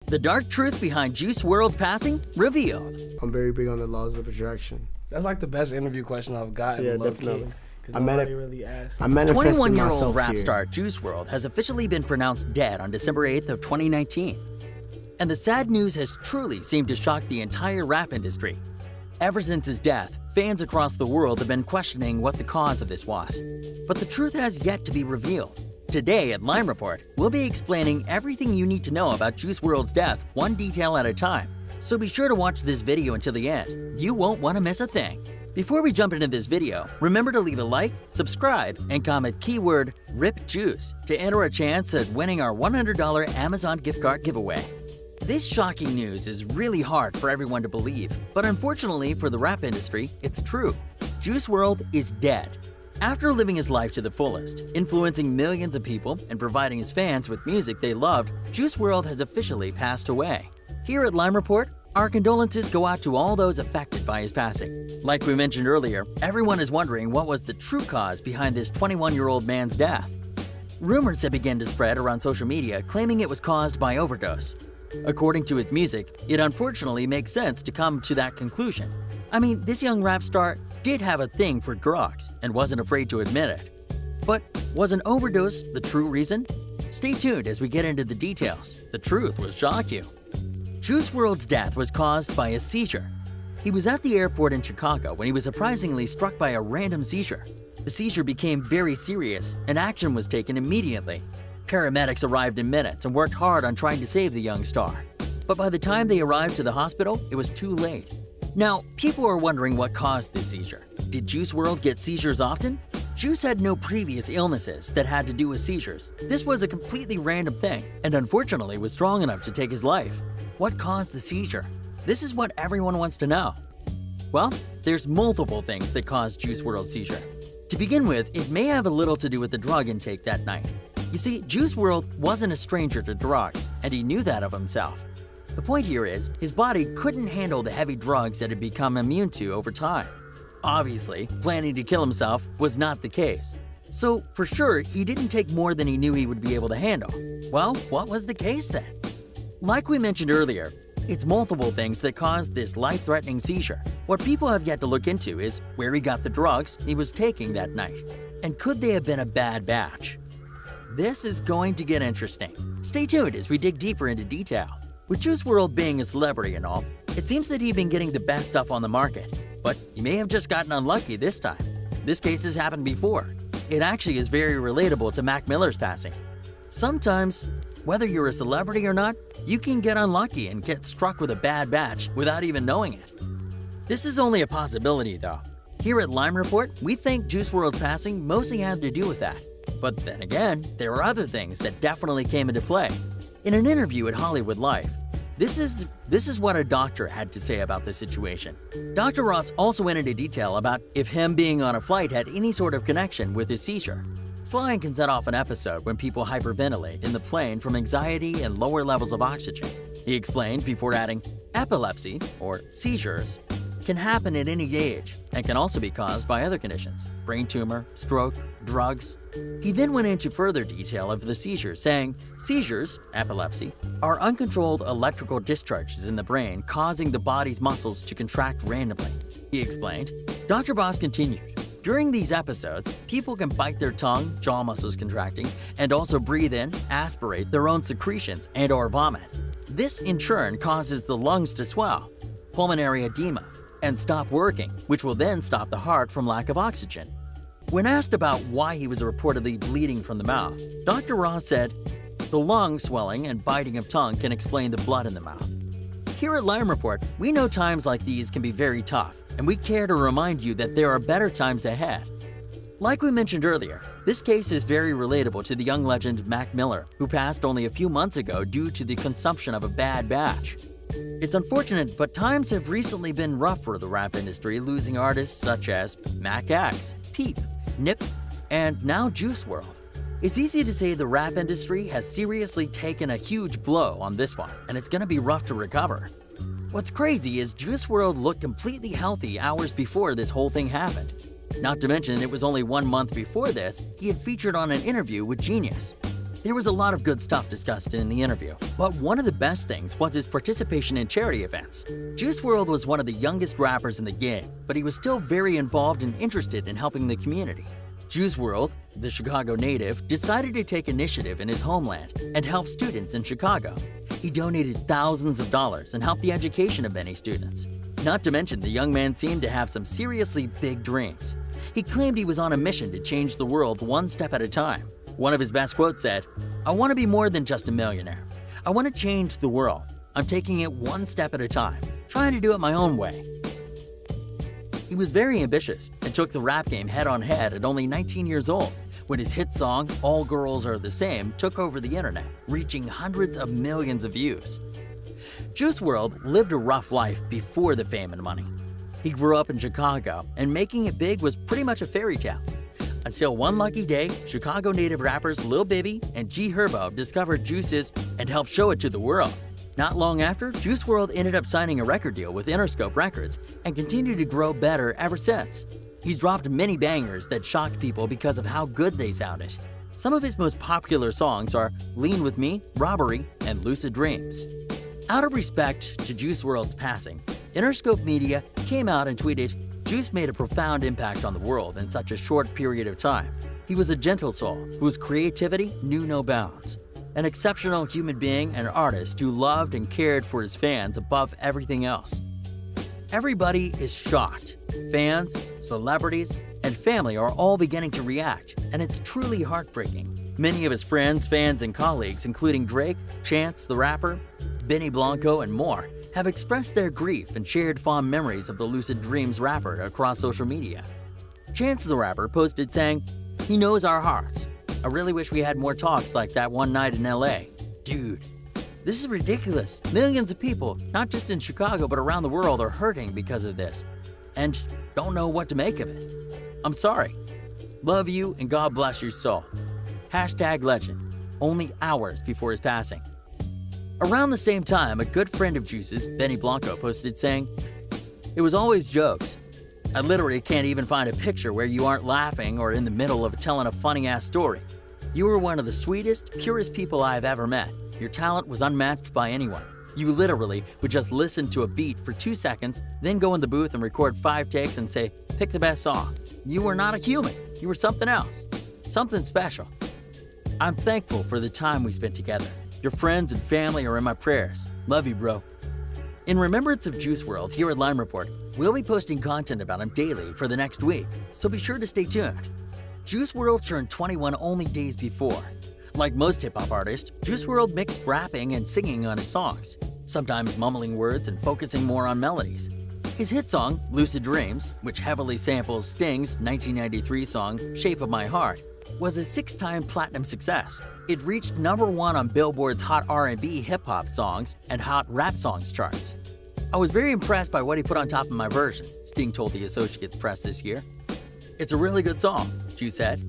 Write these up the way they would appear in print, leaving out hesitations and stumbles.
The dark truth behind Juice WRLD's passing revealed. I'm very big on the laws of attraction. That's like the best interview question I've gotten. Yeah, definitely. Because nobody really asked. I'm manifesting 21-year-old myself rap here. star Juice WRLD has officially been pronounced dead on December 8th of 2019. And the sad news has truly seemed to shock the entire rap industry. Ever since his death, fans across the world have been questioning what the cause of this was. But the truth has yet to be revealed. Today at Lime Report, we'll be explaining everything you need to know about Juice WRLD's death, one detail at a time. So be sure to watch this video until the end. You won't want to miss a thing. Before we jump into this video, remember to leave a like, subscribe, and comment keyword RIPJUICE to enter a chance at winning our $100 Amazon gift card giveaway. This shocking news is really hard for everyone to believe, but unfortunately for the rap industry, it's true. Juice WRLD is dead. After living his life to the fullest, influencing millions of people and providing his fans with music they loved, Juice WRLD has officially passed away. Here at Lime Report, our condolences go out to all those affected by his passing. Like we mentioned earlier, everyone is wondering what was the true cause behind this 21-year-old man's death. Rumors have begun to spread around social media claiming it was caused by overdose. According to his music, it unfortunately makes sense to come to that conclusion. I mean, this young rap star did have a thing for drugs and wasn't afraid to admit it. But was an overdose the true reason? Stay tuned as we get into the details. The truth will shock you. Juice WRLD's death was caused by a seizure. He was at the airport in Chicago when he was surprisingly struck by a random seizure. The seizure became very serious and action was taken immediately. Paramedics arrived in minutes and worked hard on trying to save the young star. But by the time they arrived to the hospital, it was too late. Now, people are wondering what caused this seizure. Did Juice WRLD get seizures often? Juice had no previous illnesses that had to do with seizures. This was a completely random thing, and unfortunately was strong enough to take his life. What caused the seizure? This is what everyone wants to know. Well, there's multiple things that caused Juice WRLD's seizure. To begin with, it may have a little to do with the drug intake that night. You see, Juice WRLD wasn't a stranger to drugs, and he knew that of himself. The point here is, his body couldn't handle the heavy drugs that had become immune to over time. Obviously, planning to kill himself was not the case. So, for sure, he didn't take more than he knew he would be able to handle. Well, what was the case then? Like we mentioned earlier, it's multiple things that caused this life-threatening seizure. What people have yet to look into is where he got the drugs he was taking that night. And could they have been a bad batch? This is going to get interesting. Stay tuned as we dig deeper into detail. With Juice WRLD being a celebrity and all, it seems that he'd been getting the best stuff on the market. But he may have just gotten unlucky this time. This case has happened before. It actually is very relatable to Mac Miller's passing. Sometimes, whether you're a celebrity or not, you can get unlucky and get struck with a bad batch without even knowing it. This is only a possibility though. Here at Lime Report, we think Juice WRLD's passing mostly had to do with that. But then again, there are other things that definitely came into play. In an interview at Hollywood Life, this is what a doctor had to say about the situation. Dr. Ross also went into detail about if him being on a flight had any sort of connection with his seizure. Flying can set off an episode when people hyperventilate in the plane from anxiety and lower levels of oxygen. He explained before adding, epilepsy, or seizures, can happen at any age and can also be caused by other conditions, brain tumor, stroke, drugs. He then went into further detail of the seizures, saying, seizures, epilepsy, are uncontrolled electrical discharges in the brain causing the body's muscles to contract randomly. He explained. Dr. Boss continued, during these episodes, people can bite their tongue, jaw muscles contracting, and also breathe in, aspirate their own secretions and/or vomit. This in turn causes the lungs to swell, pulmonary edema, and stop working, which will then stop the heart from lack of oxygen. When asked about why he was reportedly bleeding from the mouth, Dr. Ross said, the lung swelling and biting of tongue can explain the blood in the mouth. Here at Lime Report, we know times like these can be very tough, and we care to remind you that there are better times ahead. Like we mentioned earlier, this case is very relatable to the young legend Mac Miller, who passed only a few months ago due to the consumption of a bad batch. It's unfortunate, but times have recently been rough for the rap industry, losing artists such as Mac X, Peep, Nip, and now Juice WRLD. It's easy to say the rap industry has seriously taken a huge blow on this one, and it's gonna be rough to recover. What's crazy is Juice WRLD looked completely healthy hours before this whole thing happened. Not to mention, it was only 1 month before this he had featured on an interview with Genius. There was a lot of good stuff discussed in the interview, but one of the best things was his participation in charity events. Juice WRLD was one of the youngest rappers in the game, but he was still very involved and interested in helping the community. Juice WRLD, the Chicago native, decided to take initiative in his homeland and help students in Chicago. He donated thousands of dollars and helped the education of many students. Not to mention, the young man seemed to have some seriously big dreams. He claimed he was on a mission to change the world one step at a time. One of his best quotes said, "I want to be more than just a millionaire. I want to change the world. I'm taking it one step at a time, trying to do it my own way." He was very ambitious and took the rap game head-on-head at only 19 years old, when his hit song, All Girls Are the Same, took over the internet, reaching hundreds of millions of views. Juice WRLD lived a rough life before the fame and money. He grew up in Chicago, and making it big was pretty much a fairy tale. Until one lucky day, Chicago native rappers Lil Bibby and G Herbo discovered Juice's and helped show it to the world. Not long after, Juice WRLD ended up signing a record deal with Interscope Records and continued to grow better ever since. He's dropped many bangers that shocked people because of how good they sounded. Some of his most popular songs are Lean With Me, Robbery, and Lucid Dreams. Out of respect to Juice WRLD's passing, Interscope Media came out and tweeted, "Juice made a profound impact on the world in such a short period of time. He was a gentle soul whose creativity knew no bounds. An exceptional human being and artist who loved and cared for his fans above everything else." Everybody is shocked. Fans, celebrities, and family are all beginning to react, and it's truly heartbreaking. Many of his friends, fans, and colleagues, including Drake, Chance the Rapper, Benny Blanco, and more, have expressed their grief and shared fond memories of the Lucid Dreams rapper across social media. Chance the Rapper posted saying, "He knows our hearts. I really wish we had more talks like that one night in LA. Dude, this is ridiculous. Millions of people, not just in Chicago but around the world, are hurting because of this and don't know what to make of it. I'm sorry. Love you and God bless your soul." #legend, only hours before his passing. Around the same time, a good friend of Juice's, Benny Blanco, posted saying, "It was always jokes. I literally can't even find a picture where you aren't laughing or in the middle of telling a funny-ass story. You were one of the sweetest, purest people I have ever met. Your talent was unmatched by anyone. You literally would just listen to a beat for 2 seconds, then go in the booth and record 5 takes and say, 'Pick the best song.' You were not a human. You were something else. Something special. I'm thankful for the time we spent together. Your friends and family are in my prayers. Love you, bro." In remembrance of Juice WRLD, here at Lime Report, we'll be posting content about him daily for the next week, so be sure to stay tuned. Juice WRLD turned 21 only days before. Like most hip-hop artists, Juice WRLD mixed rapping and singing on his songs, sometimes mumbling words and focusing more on melodies. His hit song, Lucid Dreams, which heavily samples Sting's 1993 song, Shape of My Heart, was a 6-time platinum success. It reached #1 on Billboard's Hot R&B Hip-Hop Songs and Hot Rap Songs charts. "I was very impressed by what he put on top of my version," Sting told the Associates Press this year. "It's a really good song," Juice said.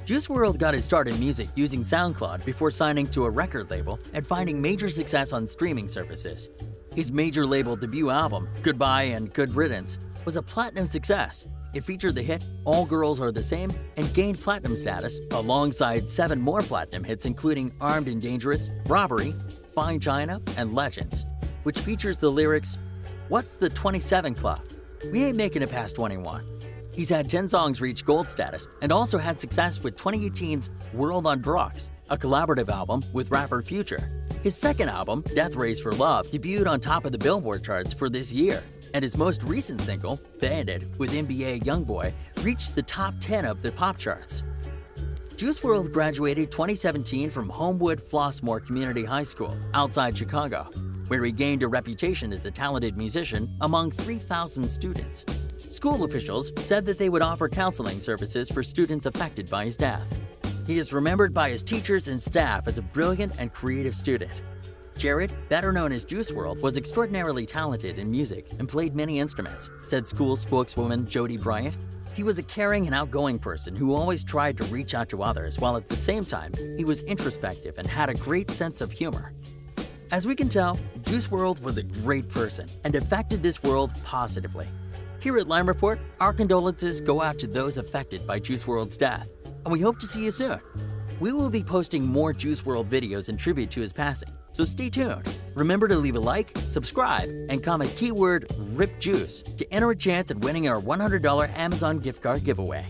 Juice WRLD got his start in music using SoundCloud before signing to a record label and finding major success on streaming services. His major label debut album, Goodbye and Good Riddance, was a platinum success. It featured the hit All Girls Are the Same and gained platinum status alongside 7 more platinum hits including Armed and Dangerous, Robbery, Fine China, and Legends, which features the lyrics, "What's the 27 Club? We ain't making it past 21." He's had 10 songs reach gold status and also had success with 2018's Wrld on Drugs, a collaborative album with rapper Future. His second album, Death Race for Love, debuted on top of the Billboard charts for this year, and his most recent single, Bandit, with NBA Youngboy, reached the top 10 of the pop charts. Juice WRLD graduated 2017 from Homewood Flossmoor Community High School outside Chicago, where he gained a reputation as a talented musician among 3,000 students. School officials said that they would offer counseling services for students affected by his death. He is remembered by his teachers and staff as a brilliant and creative student. Jared, better known as Juice WRLD, was extraordinarily talented in music and played many instruments, said school spokeswoman Jody Bryant. He was a caring and outgoing person who always tried to reach out to others, while at the same time, he was introspective and had a great sense of humor. As we can tell, Juice WRLD was a great person and affected this world positively. Here at Lime Report, our condolences go out to those affected by Juice WRLD's death, and we hope to see you soon. We will be posting more Juice World videos in tribute to his passing, so stay tuned. Remember to leave a like, subscribe, and comment keyword RIPJUICE to enter a chance at winning our $100 Amazon gift card giveaway.